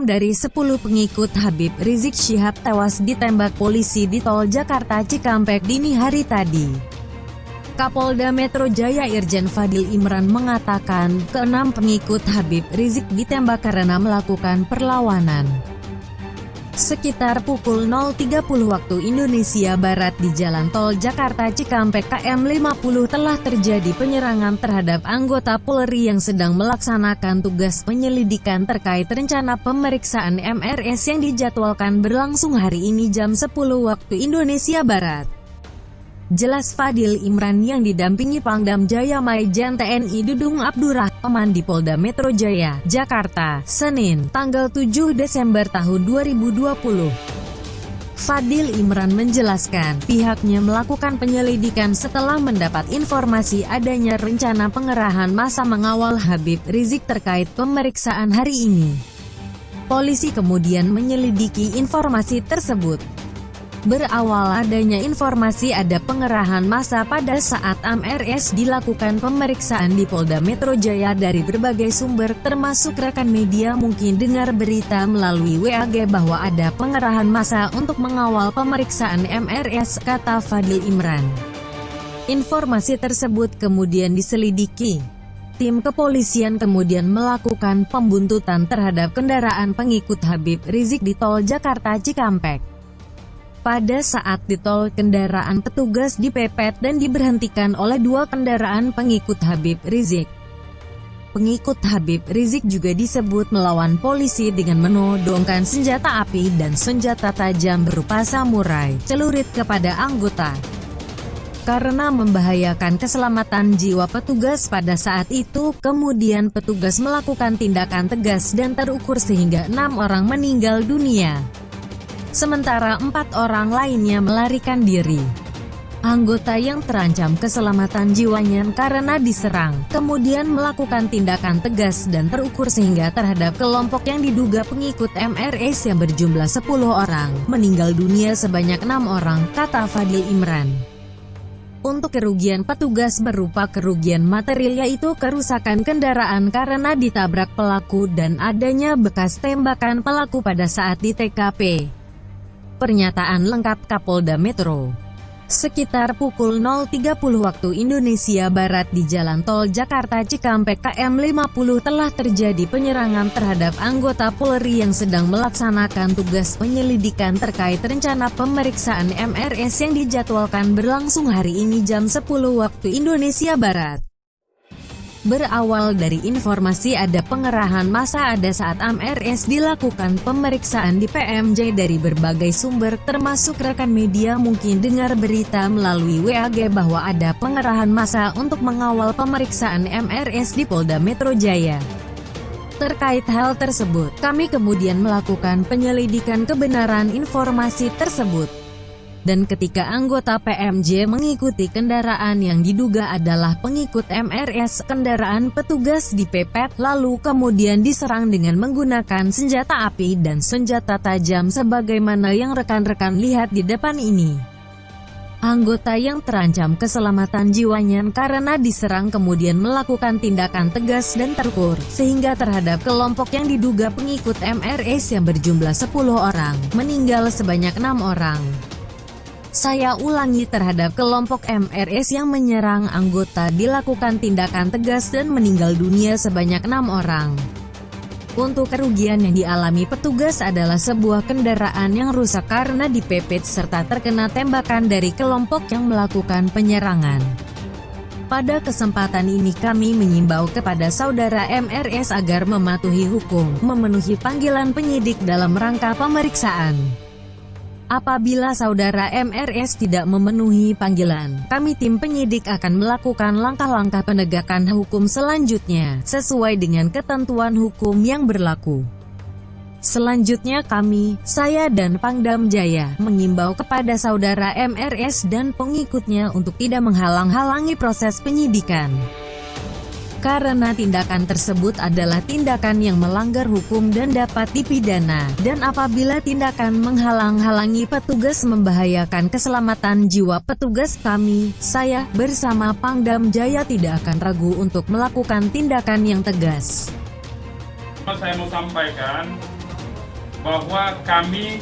dari 10 pengikut Habib Rizik Syihab tewas ditembak polisi di Tol Jakarta Cikampek dini hari tadi. Kapolda Metro Jaya Irjen Fadil Imran mengatakan, ke-6 pengikut Habib Rizik ditembak karena melakukan perlawanan. Sekitar pukul 0.30 waktu Indonesia Barat di Jalan Tol Jakarta Cikampek KM 50 telah terjadi penyerangan terhadap anggota Polri yang sedang melaksanakan tugas penyelidikan terkait rencana pemeriksaan MRS yang dijadwalkan berlangsung hari ini jam 10 waktu Indonesia Barat. Jelas Fadil Imran yang didampingi Pangdam Jaya Maijen TNI Dudung Abdurrahman di Polda Metro Jaya, Jakarta, Senin, tanggal 7 Desember tahun 2020. Fadil Imran menjelaskan, pihaknya melakukan penyelidikan setelah mendapat informasi adanya rencana pengerahan massa mengawal Habib Rizik terkait pemeriksaan hari ini. Polisi kemudian menyelidiki informasi tersebut. Berawal adanya informasi ada pengerahan massa pada saat MRS dilakukan pemeriksaan di Polda Metro Jaya dari berbagai sumber, termasuk rekan media mungkin dengar berita melalui WAG bahwa ada pengerahan massa untuk mengawal pemeriksaan MRS, kata Fadil Imran. Informasi tersebut kemudian diselidiki. Tim kepolisian kemudian melakukan pembuntutan terhadap kendaraan pengikut Habib Rizik di Tol Jakarta Cikampek. Pada saat di tol, kendaraan petugas dipepet dan diberhentikan oleh 2 kendaraan pengikut Habib Rizik. Pengikut Habib Rizik juga disebut melawan polisi dengan menodongkan senjata api dan senjata tajam berupa samurai, celurit kepada anggota. Karena membahayakan keselamatan jiwa petugas pada saat itu, kemudian petugas melakukan tindakan tegas dan terukur sehingga 6 orang meninggal dunia. Sementara 4 orang lainnya melarikan diri. Anggota yang terancam keselamatan jiwanya karena diserang, kemudian melakukan tindakan tegas dan terukur sehingga terhadap kelompok yang diduga pengikut MRS yang berjumlah 10 orang, meninggal dunia sebanyak 6 orang, kata Fadil Imran. Untuk kerugian petugas berupa kerugian material yaitu kerusakan kendaraan karena ditabrak pelaku dan adanya bekas tembakan pelaku pada saat di TKP. Pernyataan lengkap Kapolda Metro. Sekitar pukul 0.30 waktu Indonesia Barat di Jalan Tol Jakarta Cikampek KM 50 telah terjadi penyerangan terhadap anggota Polri yang sedang melaksanakan tugas penyelidikan terkait rencana pemeriksaan MRS yang dijadwalkan berlangsung hari ini jam 10 waktu Indonesia Barat. Berawal dari informasi ada pengerahan massa ada saat MRS dilakukan pemeriksaan di PMJ dari berbagai sumber, termasuk rekan media mungkin dengar berita melalui WAG bahwa ada pengerahan massa untuk mengawal pemeriksaan MRS di Polda Metro Jaya. Terkait hal tersebut, kami kemudian melakukan penyelidikan kebenaran informasi tersebut. Dan ketika anggota PMJ mengikuti kendaraan yang diduga adalah pengikut MRS, kendaraan petugas dipepet, lalu kemudian diserang dengan menggunakan senjata api dan senjata tajam sebagaimana yang rekan-rekan lihat di depan ini. Anggota yang terancam keselamatan jiwanya karena diserang kemudian melakukan tindakan tegas dan terukur, sehingga terhadap kelompok yang diduga pengikut MRS yang berjumlah 10 orang, meninggal sebanyak 6 orang. Saya ulangi, terhadap kelompok MRS yang menyerang anggota dilakukan tindakan tegas dan meninggal dunia sebanyak 6 orang. Untuk kerugian yang dialami petugas adalah sebuah kendaraan yang rusak karena dipepet serta terkena tembakan dari kelompok yang melakukan penyerangan. Pada kesempatan ini kami mengimbau kepada saudara MRS agar mematuhi hukum, memenuhi panggilan penyidik dalam rangka pemeriksaan. Apabila saudara MRS tidak memenuhi panggilan, kami tim penyidik akan melakukan langkah-langkah penegakan hukum selanjutnya, sesuai dengan ketentuan hukum yang berlaku. Selanjutnya saya dan Pangdam Jaya, mengimbau kepada saudara MRS dan pengikutnya untuk tidak menghalang-halangi proses penyidikan. Karena tindakan tersebut adalah tindakan yang melanggar hukum dan dapat dipidana, dan apabila tindakan menghalang-halangi petugas membahayakan keselamatan jiwa petugas, saya, bersama Pangdam Jaya tidak akan ragu untuk melakukan tindakan yang tegas. Saya mau sampaikan bahwa kami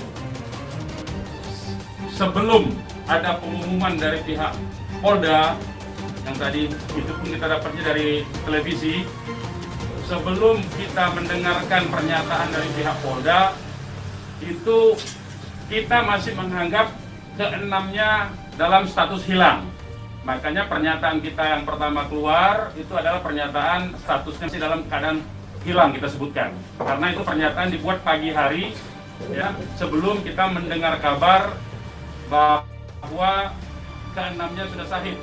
sebelum ada pengumuman dari pihak Polda, yang tadi itu pun kita dapatnya dari televisi, sebelum kita mendengarkan pernyataan dari pihak Polda, itu kita masih menganggap keenamnya dalam status hilang. Makanya pernyataan kita yang pertama keluar itu adalah pernyataan statusnya masih dalam keadaan hilang, kita sebutkan. Karena itu pernyataan dibuat pagi hari, ya, sebelum kita mendengar kabar bahwa keenamnya sudah sahih.